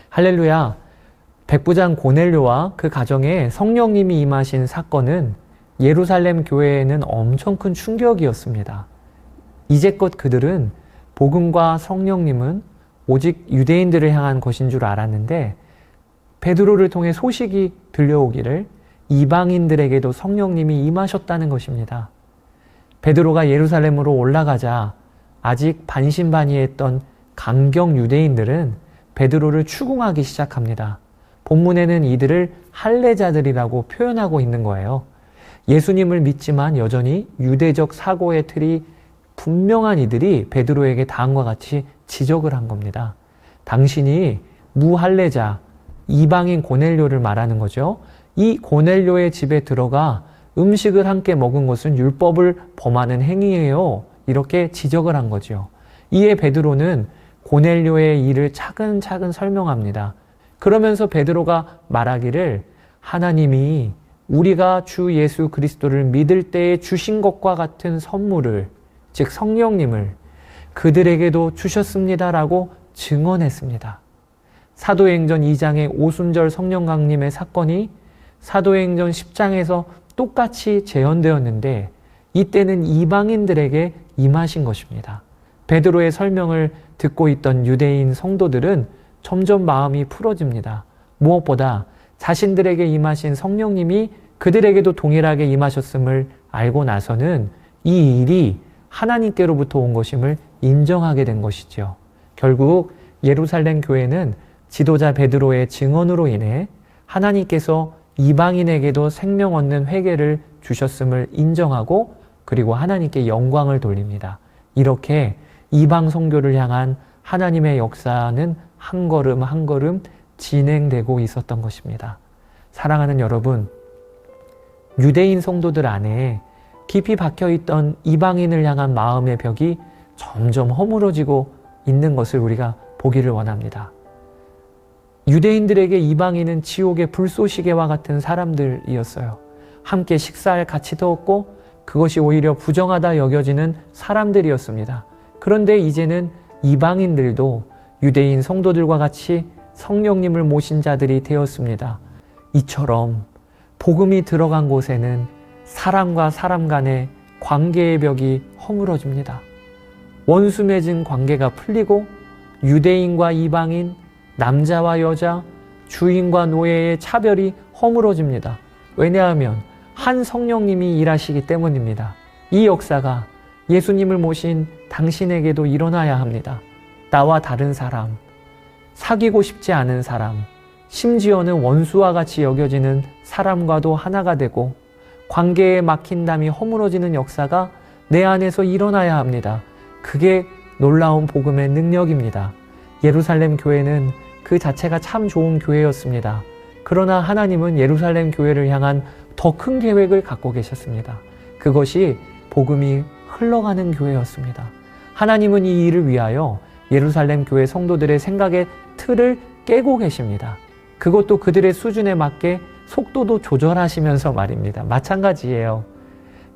할렐루야! 백부장 고넬료와 그 가정에 성령님이 임하신 사건은 예루살렘 교회에는 엄청 큰 충격이었습니다. 이제껏 그들은 복음과 성령님은 오직 유대인들을 향한 것인 줄 알았는데 베드로를 통해 소식이 들려오기를 이방인들에게도 성령님이 임하셨다는 것입니다. 베드로가 예루살렘으로 올라가자 아직 반신반의했던 강경 유대인들은 베드로를 추궁하기 시작합니다. 본문에는 이들을 할례자들이라고 표현하고 있는 거예요. 예수님을 믿지만 여전히 유대적 사고의 틀이 분명한 이들이 베드로에게 다음과 같이 지적을 한 겁니다. 당신이 무할례자, 이방인 고넬료를 말하는 거죠. 이 고넬료의 집에 들어가 음식을 함께 먹은 것은 율법을 범하는 행위예요. 이렇게 지적을 한 거죠. 이에 베드로는 고넬료의 일을 차근차근 설명합니다. 그러면서 베드로가 말하기를 하나님이 우리가 주 예수 그리스도를 믿을 때에 주신 것과 같은 선물을, 즉 성령님을 그들에게도 주셨습니다라고 증언했습니다. 사도행전 2장의 오순절 성령 강림의 사건이 사도행전 10장에서 똑같이 재현되었는데 이때는 이방인들에게 임하신 것입니다. 베드로의 설명을 듣고 있던 유대인 성도들은 점점 마음이 풀어집니다. 무엇보다 자신들에게 임하신 성령님이 그들에게도 동일하게 임하셨음을 알고 나서는 이 일이 하나님께로부터 온 것임을 인정하게 된 것이죠. 결국 예루살렘 교회는 지도자 베드로의 증언으로 인해 하나님께서 이방인에게도 생명 얻는 회개를 주셨음을 인정하고 그리고 하나님께 영광을 돌립니다. 이렇게 이방 선교를 향한 하나님의 역사는 한 걸음 한 걸음 진행되고 있었던 것입니다. 사랑하는 여러분, 유대인 성도들 안에 깊이 박혀있던 이방인을 향한 마음의 벽이 점점 허물어지고 있는 것을 우리가 보기를 원합니다. 유대인들에게 이방인은 지옥의 불쏘시개와 같은 사람들이었어요. 함께 식사할 가치도 없고 그것이 오히려 부정하다 여겨지는 사람들이었습니다. 그런데 이제는 이방인들도 유대인 성도들과 같이 성령님을 모신 자들이 되었습니다. 이처럼 복음이 들어간 곳에는 사람과 사람 간의 관계의 벽이 허물어집니다. 원수 맺은 관계가 풀리고 유대인과 이방인, 남자와 여자, 주인과 노예의 차별이 허물어집니다. 왜냐하면 한 성령님이 일하시기 때문입니다. 이 역사가 예수님을 모신 당신에게도 일어나야 합니다. 나와 다른 사람, 사귀고 싶지 않은 사람, 심지어는 원수와 같이 여겨지는 사람과도 하나가 되고 관계에 막힌 담이 허물어지는 역사가 내 안에서 일어나야 합니다. 그게 놀라운 복음의 능력입니다. 예루살렘 교회는 그 자체가 참 좋은 교회였습니다. 그러나 하나님은 예루살렘 교회를 향한 더 큰 계획을 갖고 계셨습니다. 그것이 복음이 흘러가는 교회였습니다. 하나님은 이 일을 위하여 예루살렘 교회 성도들의 생각의 틀을 깨고 계십니다. 그것도 그들의 수준에 맞게 속도도 조절하시면서 말입니다. 마찬가지예요.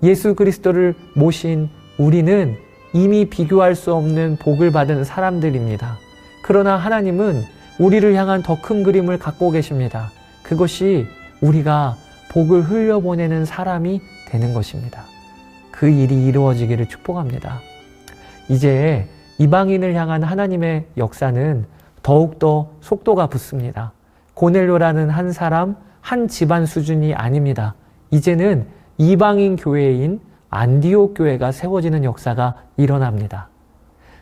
예수 그리스도를 모신 우리는 이미 비교할 수 없는 복을 받은 사람들입니다. 그러나 하나님은 우리를 향한 더 큰 그림을 갖고 계십니다. 그것이 우리가 복을 흘려보내는 사람이 되는 것입니다. 그 일이 이루어지기를 축복합니다. 이제 이방인을 향한 하나님의 역사는 더욱더 속도가 붙습니다. 고넬료라는 한 사람, 한 집안 수준이 아닙니다. 이제는 이방인 교회인 안디옥 교회가 세워지는 역사가 일어납니다.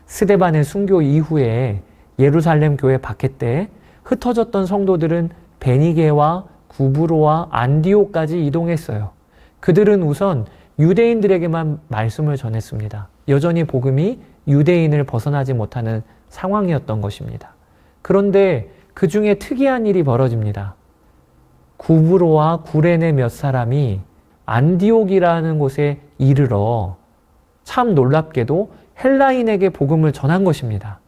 스데반의 순교 이후에 예루살렘 교회 박해 때 흩어졌던 성도들은 베니게와 구브로와 안디옥까지 이동했어요. 그들은 우선 유대인들에게만 말씀을 전했습니다. 여전히 복음이 유대인을 벗어나지 못하는 상황이었던 것입니다. 그런데 그 중에 특이한 일이 벌어집니다. 구브로와 구레네 몇 사람이 안디옥이라는 곳에 이르러 참 놀랍게도 헬라인에게 복음을 전한 것입니다.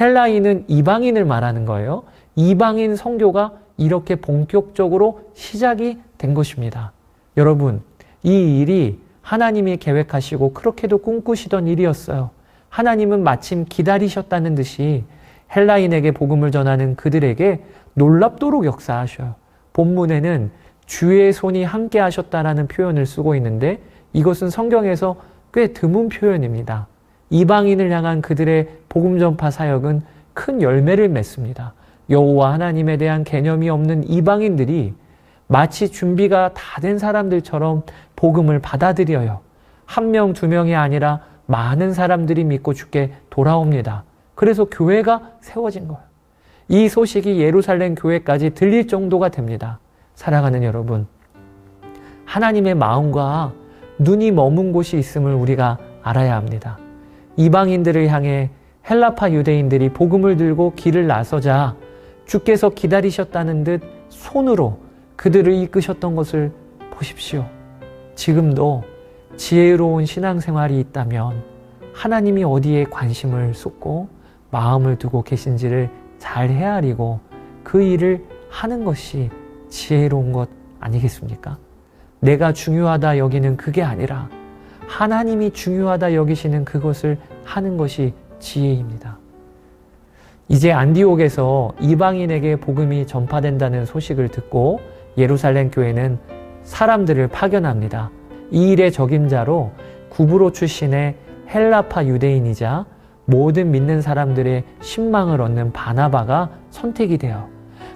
헬라인은 이방인을 말하는 거예요. 이방인 선교가 이렇게 본격적으로 시작이 된 것입니다. 여러분, 이 일이 하나님이 계획하시고 그렇게도 꿈꾸시던 일이었어요. 하나님은 마침 기다리셨다는 듯이 헬라인에게 복음을 전하는 그들에게 놀랍도록 역사하셔요. 본문에는 주의 손이 함께 하셨다라는 표현을 쓰고 있는데 이것은 성경에서 꽤 드문 표현입니다. 이방인을 향한 그들의 복음 전파 사역은 큰 열매를 맺습니다. 여호와 하나님에 대한 개념이 없는 이방인들이 마치 준비가 다 된 사람들처럼 복음을 받아들여요. 한 명, 두 명이 아니라 많은 사람들이 믿고 주께 돌아옵니다. 그래서 교회가 세워진 거예요. 이 소식이 예루살렘 교회까지 들릴 정도가 됩니다. 사랑하는 여러분, 하나님의 마음과 눈이 머문 곳이 있음을 우리가 알아야 합니다. 이방인들을 향해 헬라파 유대인들이 복음을 들고 길을 나서자 주께서 기다리셨다는 듯 손으로 그들을 이끄셨던 것을 보십시오. 지금도 지혜로운 신앙생활이 있다면 하나님이 어디에 관심을 쏟고 마음을 두고 계신지를 잘 헤아리고 그 일을 하는 것이 지혜로운 것 아니겠습니까? 내가 중요하다 여기는 그게 아니라 하나님이 중요하다 여기시는 그것을 하는 것이 지혜입니다. 이제 안디옥에서 이방인에게 복음이 전파된다는 소식을 듣고 예루살렘 교회는 사람들을 파견합니다. 이 일의 적임자로 구브로 출신의 헬라파 유대인이자 모든 믿는 사람들의 신망을 얻는 바나바가 선택이 돼요.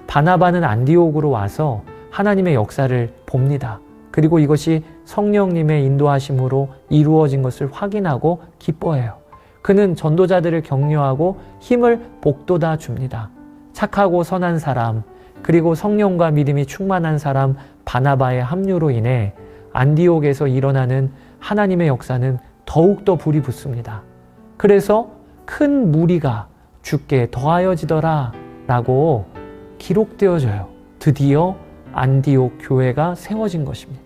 바나바는 안디옥으로 와서 하나님의 역사를 봅니다. 그리고 이것이 성령님의 인도하심으로 이루어진 것을 확인하고 기뻐해요. 그는 전도자들을 격려하고 힘을 북돋아 줍니다. 착하고 선한 사람, 그리고 성령과 믿음이 충만한 사람 바나바의 합류로 인해 안디옥에서 일어나는 하나님의 역사는 더욱더 불이 붙습니다. 그래서 큰 무리가 주께 더하여지더라 라고 기록되어져요. 드디어 안디옥 교회가 세워진 것입니다.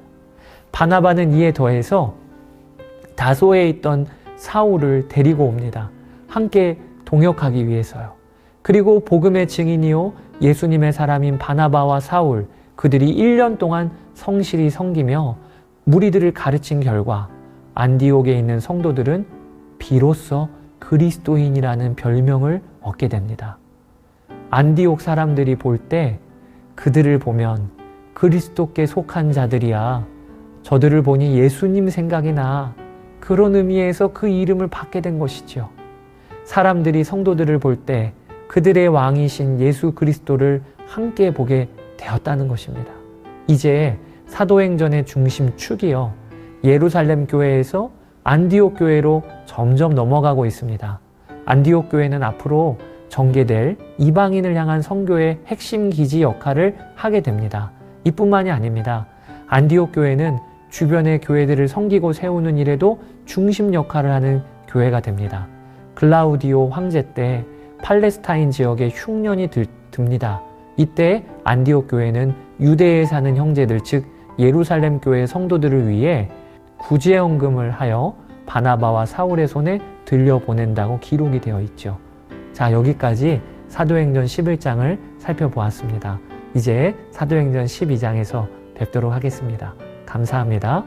바나바는 이에 더해서 다소에 있던 사울을 데리고 옵니다. 함께 동역하기 위해서요. 그리고 복음의 증인이요 예수님의 사람인 바나바와 사울, 그들이 1년 동안 성실히 섬기며 무리들을 가르친 결과 안디옥에 있는 성도들은 비로소 그리스도인이라는 별명을 얻게 됩니다. 안디옥 사람들이 볼 때 그들을 보면 그리스도께 속한 자들이야, 저들을 보니 예수님 생각이 나, 그런 의미에서 그 이름을 받게 된 것이죠. 사람들이 성도들을 볼 때 그들의 왕이신 예수 그리스도를 함께 보게 되었다는 것입니다. 이제 사도행전의 중심축이요, 예루살렘 교회에서 안디옥 교회로 점점 넘어가고 있습니다. 안디옥 교회는 앞으로 전개될 이방인을 향한 선교의 핵심 기지 역할을 하게 됩니다. 이뿐만이 아닙니다. 안디옥 교회는 주변의 교회들을 섬기고 세우는 일에도 중심 역할을 하는 교회가 됩니다. 글라우디오 황제 때 팔레스타인 지역에 흉년이 듭니다. 이때 안디옥 교회는 유대에 사는 형제들, 즉 예루살렘 교회 성도들을 위해 구제헌금을 하여 바나바와 사울의 손에 들려보낸다고 기록이 되어 있죠. 자, 여기까지 사도행전 11장을 살펴보았습니다. 이제 사도행전 12장에서 뵙도록 하겠습니다. 감사합니다.